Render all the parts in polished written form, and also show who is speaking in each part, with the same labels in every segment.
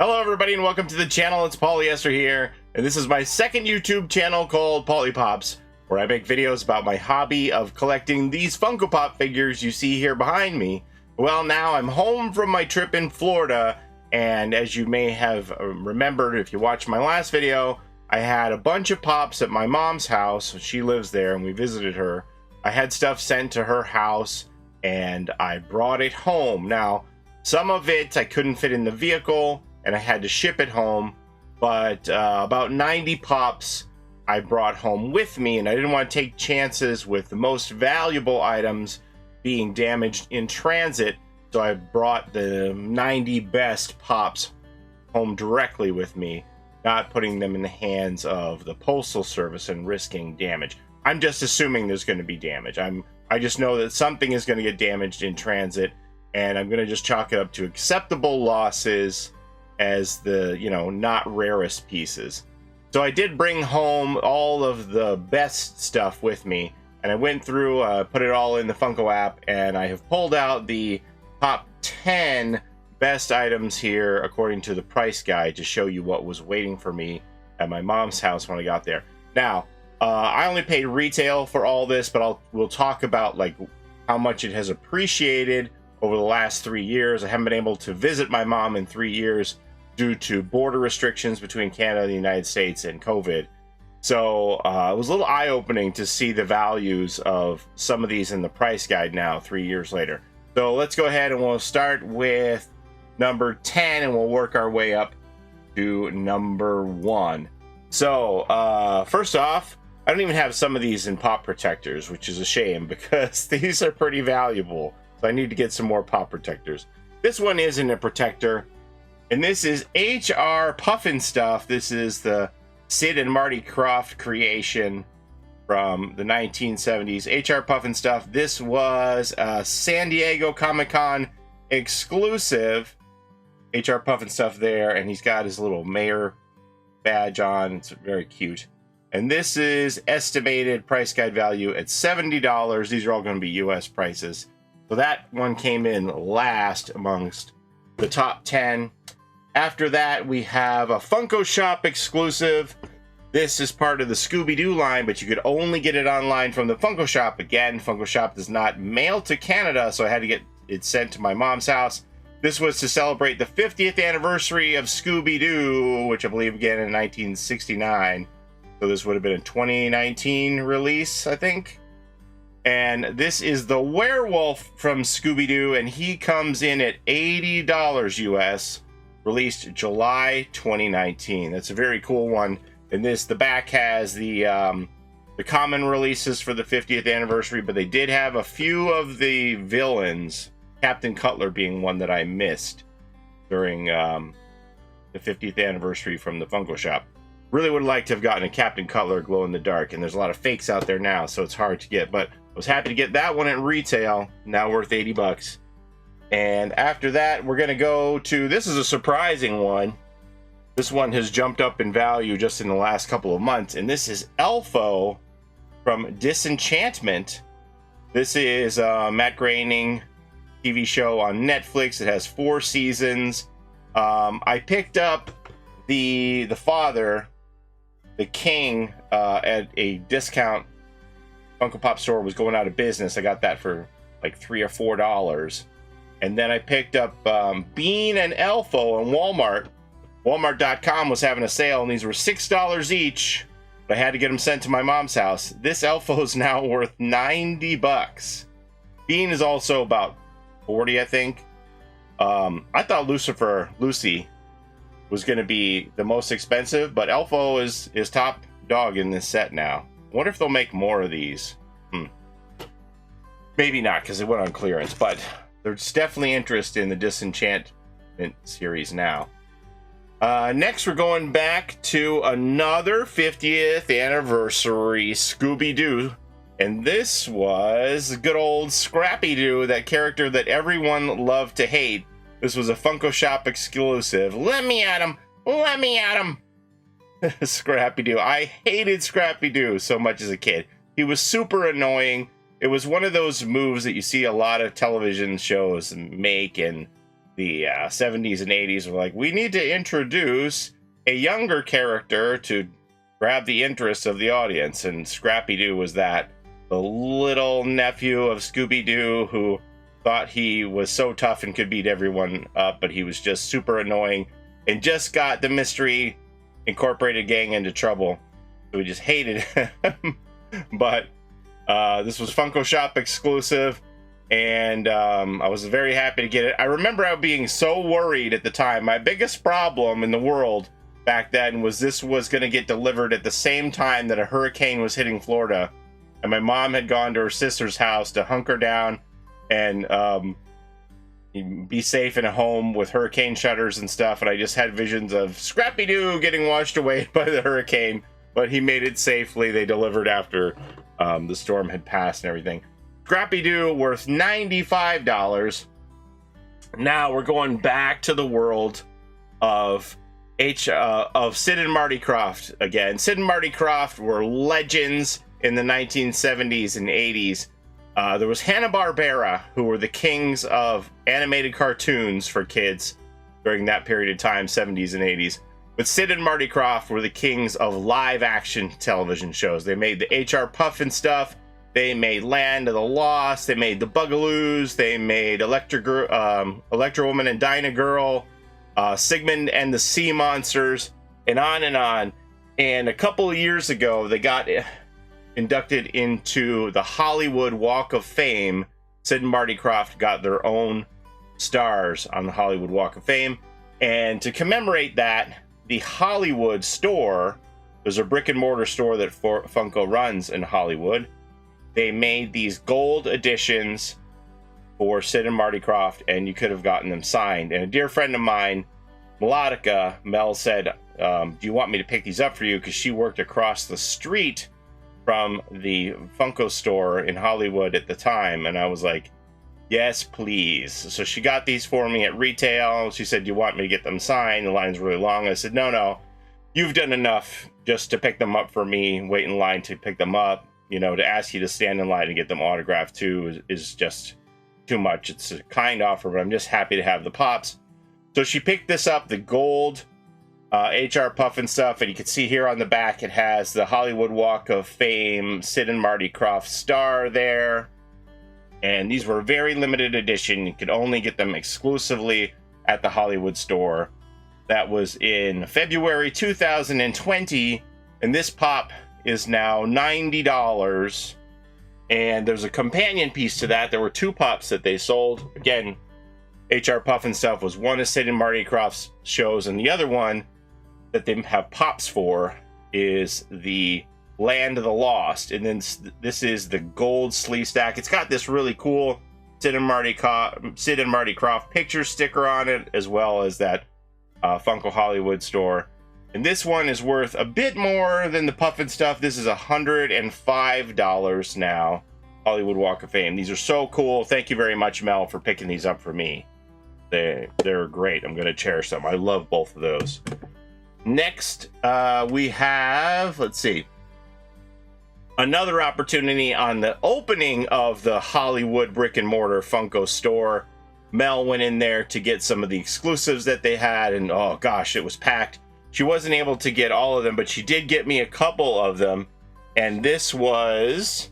Speaker 1: Hello everybody and welcome to the channel. It's Paulie here, and this is my second YouTube channel called Paulie Pops, where I make videos about my hobby of collecting these Funko Pop figures you see here behind me. Well, now I'm home from my trip in Florida, and as you may have remembered if you watched my last video, I had a bunch of Pops at my mom's house. She lives there and we visited her. I had stuff sent to her house and I brought it home. Now, some of it I couldn't fit in the vehicle and I had to ship it home, but about 90 Pops I brought home with me, and I didn't want to take chances with the most valuable items being damaged in transit, so I brought the 90 best Pops home directly with me, not putting them in the hands of the Postal Service and risking damage. I'm just assuming there's going to be damage. I just know that something is going to get damaged in transit, and I'm going to just chalk it up to acceptable losses as the, not rarest pieces. So I did bring home all of the best stuff with me, and I went through, put it all in the Funko app, and I have pulled out the top 10 best items here according to the price guide to show you what was waiting for me at my mom's house when I got there. Now, I only paid retail for all this, but we'll talk about like how much it has appreciated over the last 3 years. I haven't been able to visit my mom in 3 years due to border restrictions between Canada and the United States and COVID. So it was a little eye-opening to see the values of some of these in the price guide now 3 years later. So let's go ahead and we'll start with number 10 and we'll work our way up to number 1. So first off, I don't even have some of these in pop protectors, which is a shame because these are pretty valuable. So I need to get some more pop protectors. This one isn't a protector, and this is HR Puffin Stuff. This is the Sid and Marty Croft creation from the 1970s. HR Puffin Stuff. This was a San Diego Comic-Con exclusive. HR Puffin Stuff there, and he's got his little mayor badge on. It's very cute. And this is estimated price guide value at $70. These are all going to be US prices. So that one came in last amongst the top 10. After that, we have a Funko Shop exclusive. This is part of the Scooby-Doo line, but you could only get it online from the Funko Shop. Again, Funko Shop does not mail to Canada, so I had to get it sent to my mom's house. This was to celebrate the 50th anniversary of Scooby-Doo, which I believe began in 1969. So this would have been a 2019 release, I think. And this is the werewolf from Scooby-Doo, and he comes in at $80 US, released July 2019. That's a very cool one. And the back has the common releases for the 50th anniversary, but they did have a few of the villains, Captain Cutler being one that I missed during the 50th anniversary from the Funko Shop. Really would like to have gotten a Captain Cutler glow in the dark, and there's a lot of fakes out there now, so it's hard to get, but I was happy to get that one at retail, now worth 80 bucks. And after that, we're going to go to, this is a surprising one. This one has jumped up in value just in the last couple of months, and this is Elfo from Disenchantment. This is a Matt Groening TV show on Netflix. It has 4 seasons. I picked up the father, the king, at a discount. Funko Pop store was going out of business. I got that for like $3 or $4. And then I picked up Bean and Elfo on Walmart. Walmart.com was having a sale, and these were $6 each. But I had to get them sent to my mom's house. This Elfo is now worth 90 bucks. Bean is also about 40, I think. I thought Lucy was going to be the most expensive, but Elfo is top dog in this set now. I wonder if they'll make more of these. Maybe not, because it went on clearance, but there's definitely interest in the Disenchantment series now. Next, we're going back to another 50th anniversary Scooby-Doo, and this was good old Scrappy-Doo, that character that everyone loved to hate. This was a Funko Shop exclusive. Let me at him! Let me at him! Scrappy-Doo. I hated Scrappy-Doo so much as a kid. He was super annoying. It was one of those moves that you see a lot of television shows make, and the 70s and 80s were like, we need to introduce a younger character to grab the interest of the audience, and Scrappy-Doo was that. The little nephew of Scooby-Doo who thought he was so tough and could beat everyone up, but he was just super annoying and just got the Mystery Incorporated gang into trouble. So we just hated him. But this was Funko Shop exclusive, and I was very happy to get it. I remember being so worried at the time. My biggest problem in the world back then was this was going to get delivered at the same time that a hurricane was hitting Florida. And my mom had gone to her sister's house to hunker down and be safe in a home with hurricane shutters and stuff. And I just had visions of Scrappy-Doo getting washed away by the hurricane. But he made it safely. They delivered after the storm had passed and everything. Scrappy-Doo worth $95. Now we're going back to the world of Sid and Marty Krofft again. Sid and Marty Krofft were legends in the 1970s and 80s. There was Hanna-Barbera, who were the kings of animated cartoons for kids during that period of time, 70s and 80s. But Sid and Marty Krofft were the kings of live-action television shows. They made the H.R. Puffin stuff. They made Land of the Lost. They made the Bugaloos. They made Electro Woman and Dyna Girl, Sigmund and the Sea Monsters, and on and on. And a couple of years ago, they got inducted into the Hollywood Walk of Fame. Sid and Marty Krofft got their own stars on the Hollywood Walk of Fame. And to commemorate that, the Hollywood store, there's a brick and mortar store that Funko runs in Hollywood. They made these gold editions for Sid and Marty Krofft, and you could have gotten them signed. And a dear friend of mine, Melodica, Mel, said, do you want me to pick these up for you? Because she worked across the street from the Funko store in Hollywood at the time. And I was like, yes, please. So she got these for me at retail. She said, do you want me to get them signed? The line's really long. I said, no, you've done enough just to pick them up for me. Wait in line to pick them up. You know, to ask you to stand in line and get them autographed too is just too much. It's a kind offer, but I'm just happy to have the Pops. So she picked this up, the gold H.R. Puffin stuff, and you can see here on the back it has the Hollywood Walk of Fame Sid and Marty Krofft star there. And these were very limited edition. You could only get them exclusively at the Hollywood store. That was in February 2020, and this pop is now $90. And there's a companion piece to that. There were two pops that they sold. Again, H.R. Puffin stuff was one of Sid and Marty Krofft's shows, and the other one that they have pops for is the Land of the Lost. And then this is the gold sleeve stack. It's got this really cool Sid and Marty Krofft picture sticker on it, as well as that Funko Hollywood store. And this one is worth a bit more than the Puffin stuff. This is $105 now. Hollywood Walk of Fame. These are so cool. Thank you very much, Mel, for picking these up for me. They're great. I'm going to cherish them. I love both of those. Next, we have, let's see, another opportunity on the opening of the Hollywood brick and mortar Funko store. Mel went in there to get some of the exclusives that they had, and oh gosh, it was packed. She wasn't able to get all of them, but she did get me a couple of them, and this was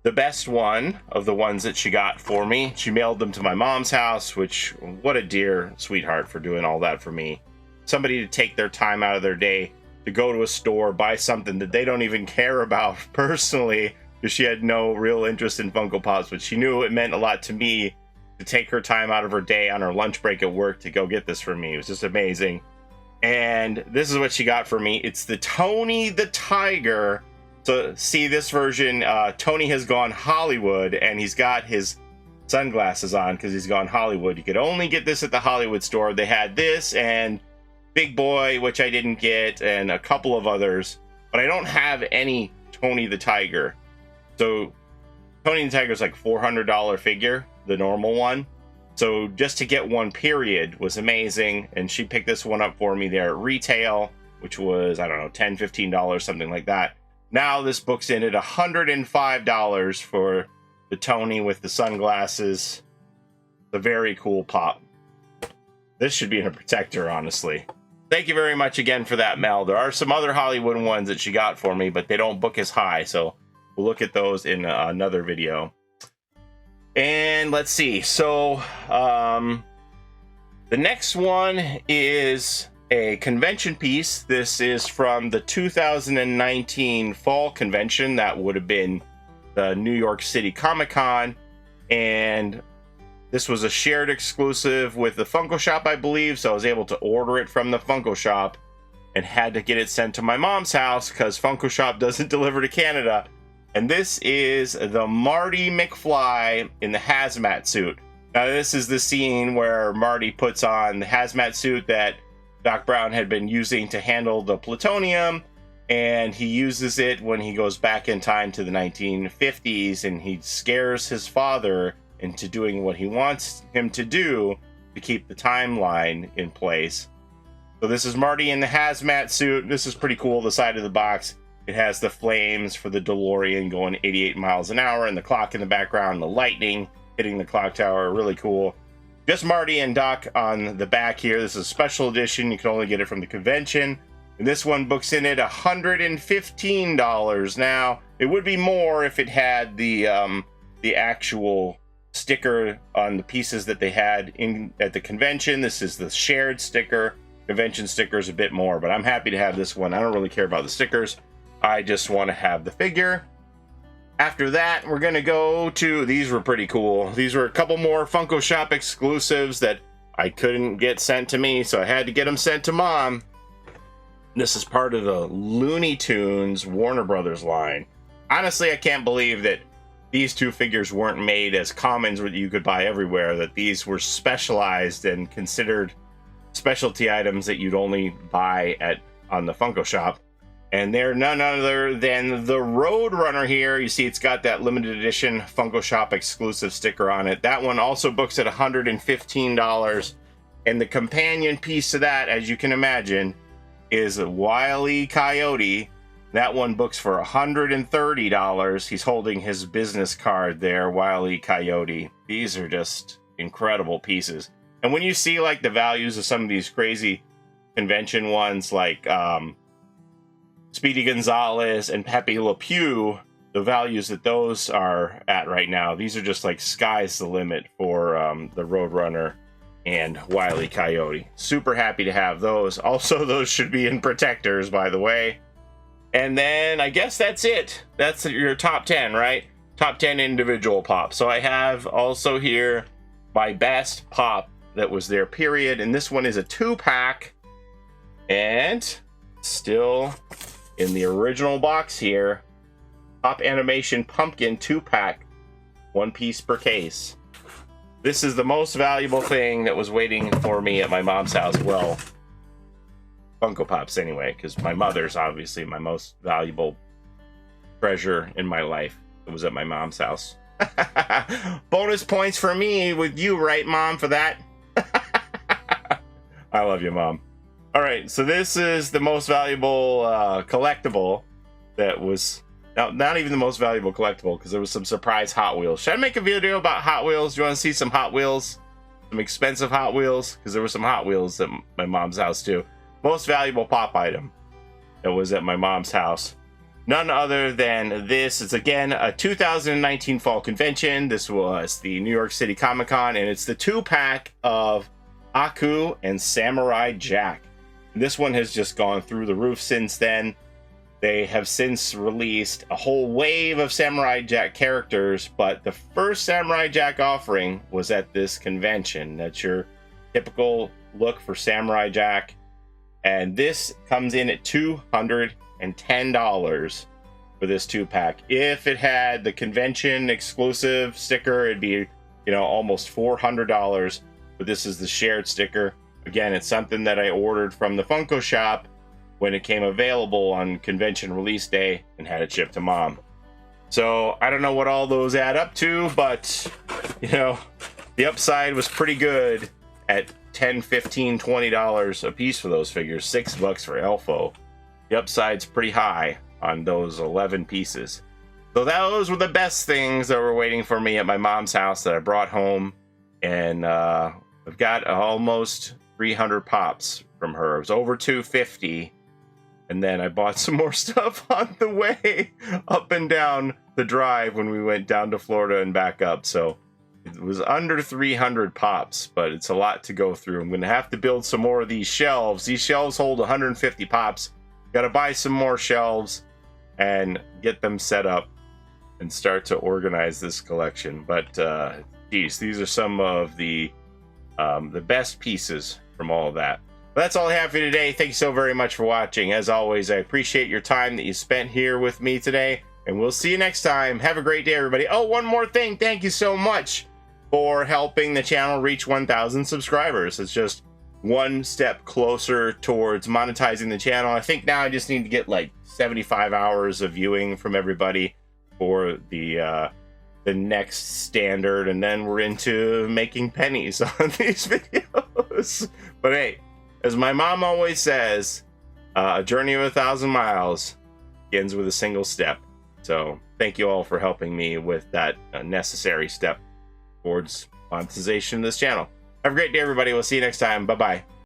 Speaker 1: the best one of the ones that she got for me. She mailed them to my mom's house, which, what a dear sweetheart for doing all that for me. Somebody to take their time out of their day to go to a store, buy something that they don't even care about personally, because she had no real interest in Funko Pops, but she knew it meant a lot to me to take her time out of her day on her lunch break at work to go get this for me. It was just amazing. And this is what she got for me. It's the Tony the Tiger. So see this version, Tony has gone Hollywood, and he's got his sunglasses on because he's gone Hollywood. You could only get this at the Hollywood store. They had this and Big Boy, which I didn't get, and a couple of others, but I don't have any Tony the Tiger. So Tony the Tiger is like $400 figure, the normal one. So just to get one period was amazing, and she picked this one up for me there at retail, which was, I don't know, $10, $15, something like that. Now this book's in at $105 for the Tony with the sunglasses. It's a very cool pop. This should be in a protector, honestly. Thank you very much again for that, Mel. There are some other Hollywood ones that she got for me, but they don't book as high, so we'll look at those in another video. And let's see. So, the next one is a convention piece. This is from the 2019 fall convention. That would have been the New York City Comic-Con. And this was a shared exclusive with the Funko Shop, I believe. So I was able to order it from the Funko Shop and had to get it sent to my mom's house because Funko Shop doesn't deliver to Canada. And this is the Marty McFly in the hazmat suit. Now this is the scene where Marty puts on the hazmat suit that Doc Brown had been using to handle the plutonium, and he uses it when he goes back in time to the 1950s, and he scares his father into doing what he wants him to do to keep the timeline in place. So this is Marty in the hazmat suit. This is pretty cool. The side of the box, it has the flames for the DeLorean going 88 miles an hour, and the clock in the background, the lightning hitting the clock tower. Really cool. Just Marty and Doc on the back here. This is a special edition. You can only get it from the convention. And this one books in at $115. Now, it would be more if it had the actual sticker on the pieces that they had in at the convention. This is the shared sticker. Convention sticker is a bit more, but I'm happy to have this one. I don't really care about the stickers. I just want to have the figure. After that, we're going to go to, these were pretty cool. These were a couple more Funko Shop exclusives that I couldn't get sent to me, so I had to get them sent to Mom. This is part of the Looney Tunes Warner Brothers line. Honestly, I can't believe that these two figures weren't made as commons that you could buy everywhere, that these were specialized and considered specialty items that you'd only buy on the Funko Shop. And they're none other than the Roadrunner here. You see it's got that limited edition Funko Shop exclusive sticker on it. That one also books at $115. And the companion piece to that, as you can imagine, is Wile E. Coyote. That one books for $130. He's holding his business card there, Wile E. Coyote. These are just incredible pieces. And when you see like the values of some of these crazy convention ones, like Speedy Gonzales and Pepe Le Pew, the values that those are at right now, these are just like sky's the limit for the Roadrunner and Wile E. Coyote. Super happy to have those. Also, those should be in protectors, by the way. And then I guess that's it. That's your top 10, right? Top 10 individual pops. So I have also here my best pop that was there, period. And this one is a 2-pack. And still in the original box here, Pop Animation Pumpkin 2-pack, 1 piece per case. This is the most valuable thing that was waiting for me at my mom's house. Well, Funko Pops anyway, because my mother's obviously my most valuable treasure in my life. It was at my mom's house. Bonus points for me with you, right, Mom, for that? I love you, Mom. All right, so this is the most valuable collectible that was... Now, not even the most valuable collectible, because there was some surprise Hot Wheels. Should I make a video about Hot Wheels? Do you want to see some Hot Wheels? Some expensive Hot Wheels? Because there were some Hot Wheels at my mom's house, too. Most valuable pop item that was at my mom's house. None other than this. It's, again, a 2019 fall convention. This was the New York City Comic-Con, and it's the 2-pack of Aku and Samurai Jack. This one has just gone through the roof since then. They have since released a whole wave of Samurai Jack characters, but the first Samurai Jack offering was at this convention. That's your typical look for Samurai Jack. And this comes in at $210 for this 2-pack. If it had the convention exclusive sticker, it'd be, almost $400. But this is the shared sticker. Again, it's something that I ordered from the Funko Shop when it came available on convention release day and had it shipped to Mom. So I don't know what all those add up to, but the upside was pretty good at $10, $15, $20 a piece for those figures. $6 for Elfo. The upside's pretty high on those 11 pieces. So those were the best things that were waiting for me at my mom's house that I brought home. And I've got almost 300 pops from her. It was over 250. And then I bought some more stuff on the way up and down the drive when we went down to Florida and back up. So it was under 300 pops, but it's a lot to go through. I'm going to have to build some more of these shelves. These shelves hold 150 pops. Got to buy some more shelves and get them set up and start to organize this collection. But geez, these are some of the best pieces from all of that. That's all I have for you today. Thank you so very much for watching. As always, I appreciate your time that you spent here with me today, and we'll see you next time. Have a great day, everybody. Oh, one more thing. Thank you so much for helping the channel reach 1,000 subscribers. It's just one step closer towards monetizing the channel. I think now I just need to get like 75 hours of viewing from everybody for the next standard, and then we're into making pennies on these videos. But hey, as my mom always says, a journey of 1,000 miles begins with a single step. So thank you all for helping me with that necessary step towards monetization of this channel. Have a great day, everybody. We'll see you next time. Bye-bye.